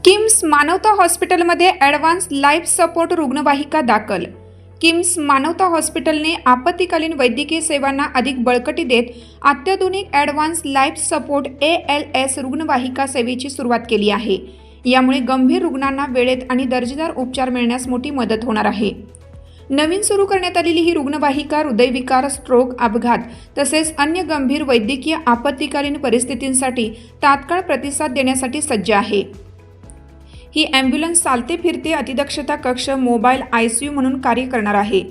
किम्स मानवता हॉस्पिटलमध्ये advance life support रुग्णवाहिका दाखल. किम्स मानवता हॉस्पिटलने आपत्कालीन वैद्यकीय सेवांना अधिक बळकटी देत अत्याधुनिक ॲडव्हान्स लाईफ सपोर्ट ALS रुग्णवाहिका सेवेची सुरुवात केली आहे. यामुळे गंभीर रुग्णांना वेळेत आणि दर्जेदार उपचार मिळण्यास मोठी मदत होणार आहे. नवीन सुरू करण्यात आलेली ही रुग्णवाहिका हृदयविकार, स्ट्रोक, अपघात तसेच अन्य गंभीर वैद्यकीय आपत्कालीन परिस्थितींसाठी तात्काळ प्रतिसाद देण्यासाठी सज्ज आहे. ही ॲम्ब्युलन्स चालते फिरते अतिदक्षता कक्ष, मोबाईल ICU म्हणून कार्य करणार आहे.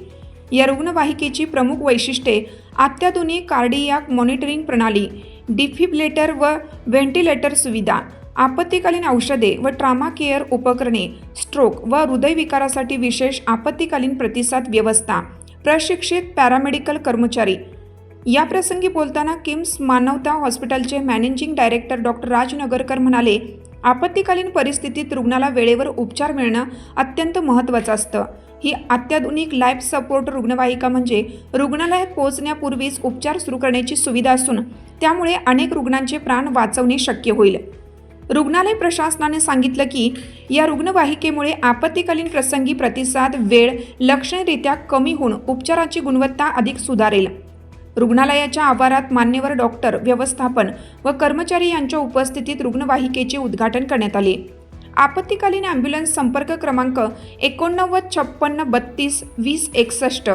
या रुग्णवाहिकेची प्रमुख वैशिष्ट्ये अत्याधुनिक कार्डियाक मॉनिटरिंग प्रणाली, डिफिब्रिलेटर व व्हेंटिलेटर सुविधा, आपत्कालीन औषधे व ट्रामा केअर उपकरणे, स्ट्रोक व हृदयविकारासाठी विशेष आपत्कालीन प्रतिसाद व्यवस्था, प्रशिक्षित पॅरामेडिकल कर्मचारी. याप्रसंगी बोलताना किम्स मानवता हॉस्पिटलचे मॅनेजिंग डायरेक्टर डॉक्टर राज नगरकर म्हणाले, आपत्कालीन परिस्थितीत रुग्णाला वेळेवर उपचार मिळणं अत्यंत महत्त्वाचं असतं. ही अत्याधुनिक लाईफ सपोर्ट रुग्णवाहिका म्हणजे रुग्णालयात पोहोचण्यापूर्वीच उपचार सुरू करण्याची सुविधा असून त्यामुळे अनेक रुग्णांचे प्राण वाचवणे शक्य होईल. रुग्णालय प्रशासनाने सांगितलं की या रुग्णवाहिकेमुळे आपत्कालीन प्रसंगी प्रतिसाद वेळ लक्षणीयरित्या कमी होऊन उपचाराची गुणवत्ता अधिक सुधारेल. रुग्णालयाच्या आवारात मान्यवर डॉक्टर, व्यवस्थापन व कर्मचारी यांच्या उपस्थितीत रुग्णवाहिकेचे उद्घाटन करण्यात आले. आपत्कालीन ॲम्ब्युलन्स संपर्क क्रमांक 8956322061.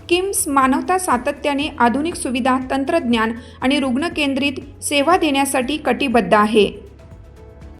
किम्स मानवता सातत्याने आधुनिक सुविधा, तंत्रज्ञान आणि रुग्णकेंद्रित सेवा देण्यासाठी कटिबद्ध आहे.